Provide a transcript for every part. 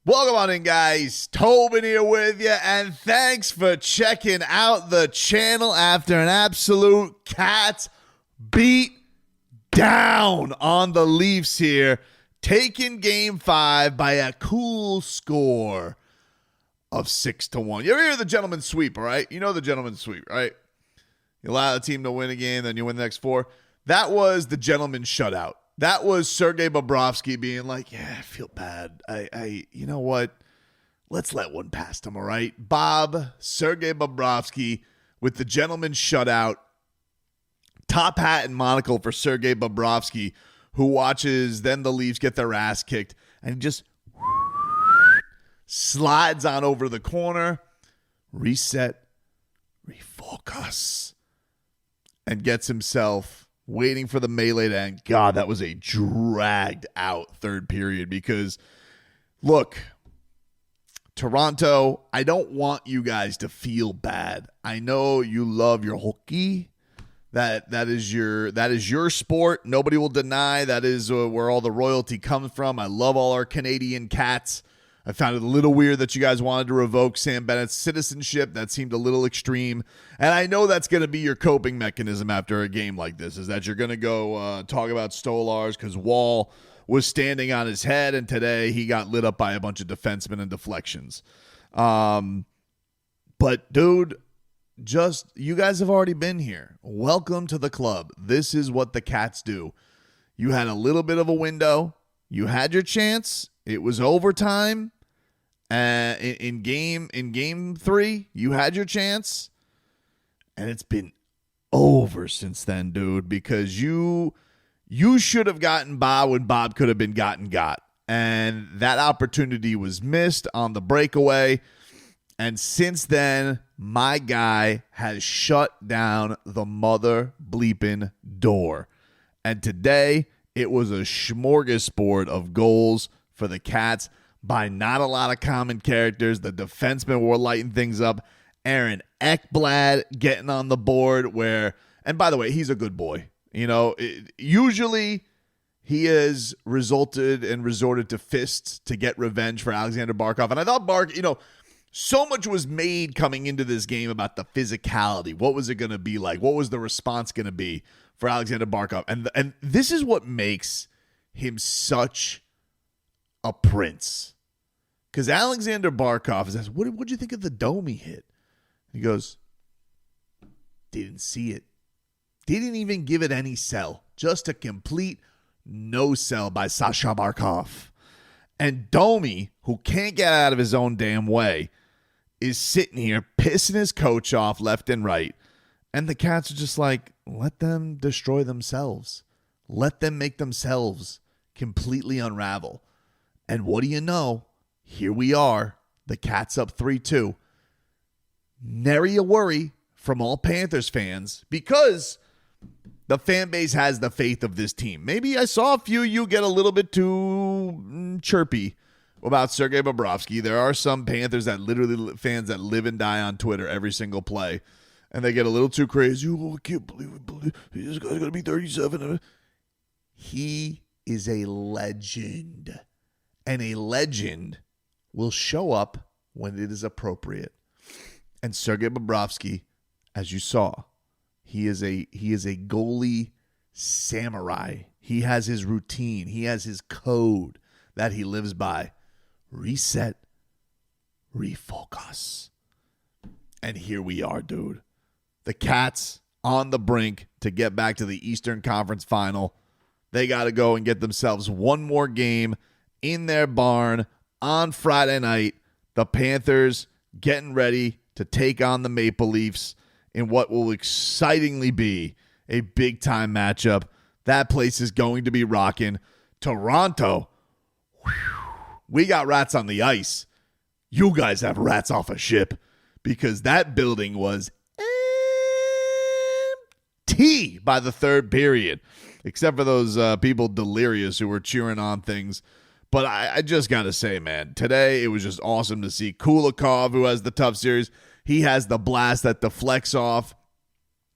Welcome on in, guys. Tobin here with you, and thanks for checking out the channel after an absolute Cats beat down on the Leafs here, taking Game 5 by a cool score of 6-1. You ever hear the gentleman's sweep, all right? You know the gentleman's sweep, right? You allow the team to win a game, then you win the next 4. That was the gentleman's shutout. That was Sergei Bobrovsky being like, yeah, I feel bad. You know what? Let's let one past him, all right? Sergei Bobrovsky with the gentleman's shutout. Top hat and monocle for Sergei Bobrovsky, who watches then the Leafs get their ass kicked and just slides on over the corner, reset, refocus, and gets himself waiting for the melee to end. God, that was a dragged out third period because, look, Toronto, I don't want you guys to feel bad. I know you love your hockey. That is your sport. Nobody will deny that is where all the royalty comes from. I love all our Canadian Cats. I found it a little weird that you guys wanted to revoke Sam Bennett's citizenship. That seemed a little extreme. And I know that's going to be your coping mechanism after a game like this, is that you're going to go talk about Stolars because Wall was standing on his head, and today he got lit up by a bunch of defensemen and deflections. But, dude, just you guys have already been here. Welcome to the club. This is what the Cats do. You had a little bit of a window. You had your chance. It was overtime. In game 3, you had your chance, and it's been over since then, dude. Because you should have gotten Bob when Bob could have been got, and that opportunity was missed on the breakaway. And since then, my guy has shut down the mother bleeping door. And today, it was a smorgasbord of goals for the Cats by not a lot of common characters. The defensemen were lighting things up. Aaron Ekblad getting on the board where, and by the way, he's a good boy. You know, usually he has resorted to fists to get revenge for Alexander Barkov. And I thought so much was made coming into this game about the physicality. What was it going to be like? What was the response going to be for Alexander Barkov? And this is what makes him such a prince. Because Alexander Barkov says, what'd you think of the dome he hit? He goes, didn't see it. Didn't even give it any sell. Just a complete no sell by Sasha Barkov. And Domi, who can't get out of his own damn way, is sitting here pissing his coach off left and right. And the Cats are just like, let them destroy themselves. Let them make themselves completely unravel. And what do you know? Here we are. The Cats up 3-2. Nary a worry from all Panthers fans because the fan base has the faith of this team. Maybe I saw a few of you get a little bit too chirpy about Sergei Bobrovsky. There are some Panthers fans that live and die on Twitter every single play. And they get a little too crazy. Oh, I can't believe this guy's going to be 37. He is a legend. And a legend will show up when it is appropriate. And Sergei Bobrovsky, as you saw, he is a goalie samurai. He has his routine. He has his code that he lives by. Reset, refocus. And here we are, dude. The Cats on the brink to get back to the Eastern Conference Final. They got to go and get themselves one more game in their barn on Friday night. The Panthers getting ready to take on the Maple Leafs in what will excitingly be a big-time matchup. That place is going to be rocking. Toronto, we got rats on the ice. You guys have rats off a ship because that building was empty by the third period, except for those people delirious who were cheering on things. But I just got to say, man, today it was just awesome to see Kulikov, who has the tough series. He has the blast that deflects off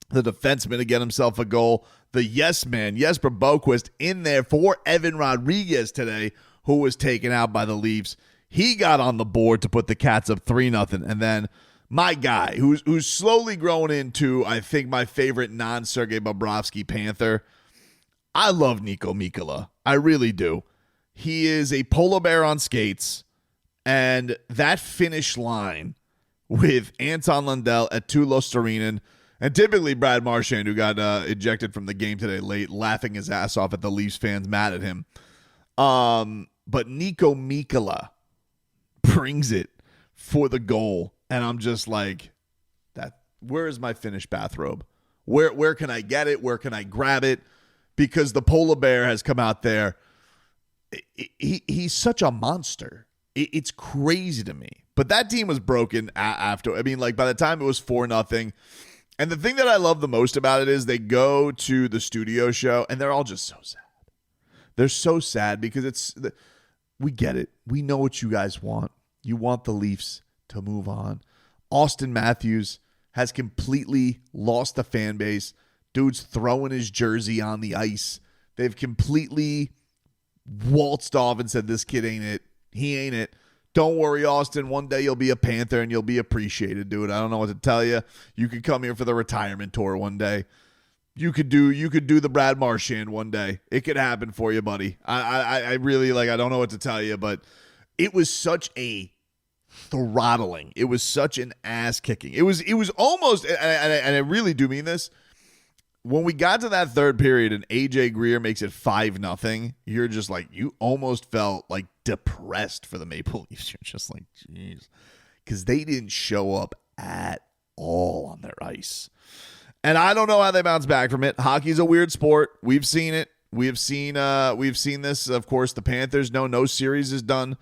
the defenseman to get himself a goal. The yes man, Jesper Boquist, in there for Evan Rodriguez today, who was taken out by the Leafs. He got on the board to put the Cats up 3-0. And then my guy, who's slowly growing into, I think, my favorite non-Sergei Bobrovsky Panther, I love Nico Mikkola. I really do. He is a polar bear on skates, and that finish line with Anton Lundell at Tulo Storinen, and typically Brad Marchand, who got ejected from the game today late, laughing his ass off at the Leafs fans mad at him. But Nico Mikkola brings it for the goal, and I'm just like, that. Where is my finished bathrobe? Where can I get it? Where can I grab it? Because the polar bear has come out there. He's such a monster. It's crazy to me. But that team was broken after. I mean, like, by the time it was 4-0. And the thing that I love the most about it is they go to the studio show, and they're all just so sad. They're so sad because we get it. We know what you guys want. You want the Leafs to move on. Austin Matthews has completely lost the fan base. Dude's throwing his jersey on the ice. They've completely waltzed off and said, this kid ain't it. He ain't it. Don't worry, Austin. One day you'll be a Panther and you'll be appreciated, dude. I don't know what to tell you. You could come here for the retirement tour one day. You could do the Brad Marchand one day. It could happen for you, buddy. I really, like, I don't know what to tell you, but it was such a throttling. It was such an ass kicking. It was almost, and I really do mean this. When we got to that third period and AJ Greer makes it 5-0, you're just like, you almost felt like depressed for the Maple Leafs. You're just like, jeez. Because they didn't show up at all on their ice. And I don't know how they bounce back from it. Hockey's a weird sport. We've seen it. We've seen this. Of course, the Panthers know no series is done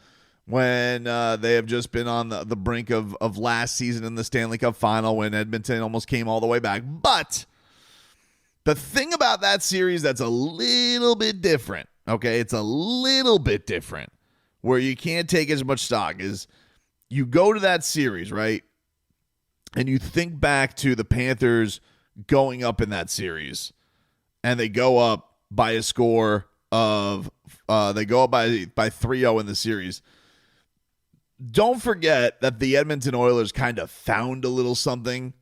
when they have just been on the brink of last season in the Stanley Cup final when Edmonton almost came all the way back. But the thing about that series that's a little bit different, okay, it's a little bit different, where you can't take as much stock, is you go to that series, right, and you think back to the Panthers going up in that series, and they go up by a score of, they go up by 3-0 in the series. Don't forget that the Edmonton Oilers kind of found a little something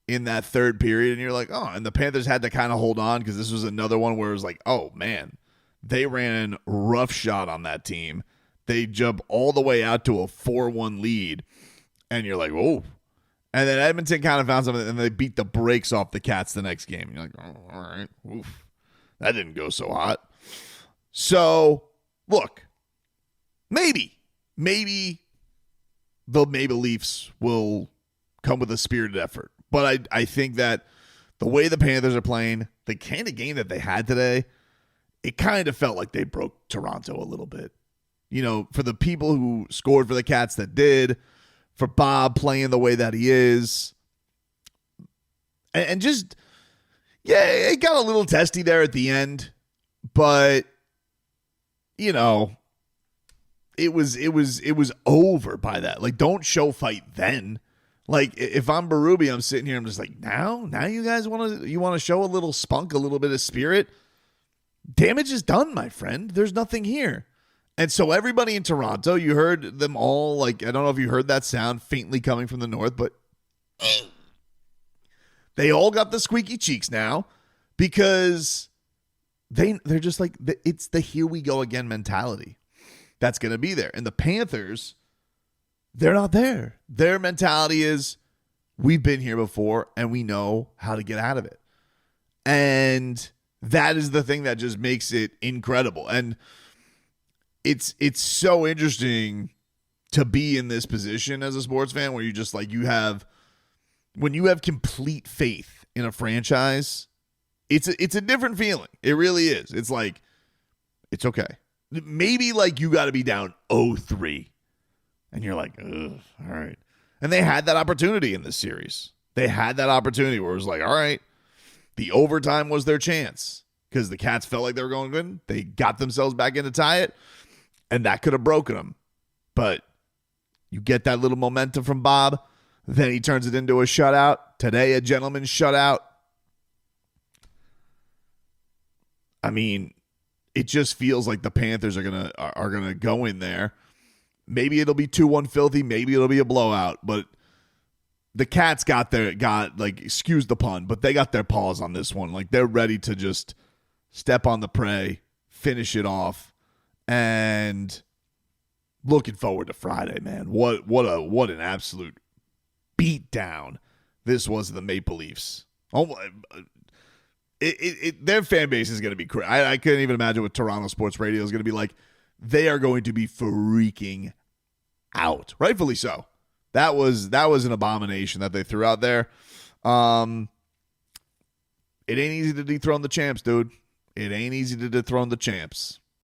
in that third period, and you're like, oh, and the Panthers had to kind of hold on because this was another one where it was like, oh, man, they ran roughshod on that team. They jump all the way out to a 4-1 lead, and you're like, oh. And then Edmonton kind of found something, and they beat the brakes off the Cats the next game. You're like, oh, all right, oof. That didn't go so hot. So, look, maybe the Maple Leafs will come with a spirited effort. But I think that the way the Panthers are playing, the kind of game that they had today, it kind of felt like they broke Toronto a little bit. You know, for the people who scored for the Cats that did, for Bob playing the way that he is, and just, yeah, it got a little testy there at the end, but, you know, it was over by that. Like, don't show fight then. Like, if I'm Berube, I'm sitting here, I'm just like, now you guys want to show a little spunk, a little bit of spirit? Damage is done, my friend. There's nothing here. And so everybody in Toronto, you heard them all, like, I don't know if you heard that sound faintly coming from the north, but they all got the squeaky cheeks now because they're just like, it's the here we go again mentality that's going to be there. And the Panthers, they're not there. Their mentality is, we've been here before and we know how to get out of it. And that is the thing that just makes it incredible. And it's so interesting to be in this position as a sports fan where you just like, when you have complete faith in a franchise, it's a different feeling. It really is. It's like, it's okay. Maybe like you got to be down 0-3 and you're like, ugh, all right. And they had that opportunity in this series. They had that opportunity where it was like, all right, the overtime was their chance because the Cats felt like they were going good. They got themselves back in to tie it, and that could have broken them. But you get that little momentum from Bob, then he turns it into a shutout. Today, a gentleman's shutout. I mean, it just feels like the Panthers are gonna go in there. Maybe it'll be 2-1 filthy. Maybe it'll be a blowout. But the Cats excuse the pun, but they got their paws on this one. Like, they're ready to just step on the prey, finish it off, and looking forward to Friday, man. What an absolute beatdown this was of the Maple Leafs. Oh, their fan base is going to be crazy. I couldn't even imagine what Toronto Sports Radio is going to be like. They are going to be freaking out, rightfully so. That was an abomination that they threw out there. It ain't easy to dethrone the champs, dude. It ain't easy to dethrone the champs.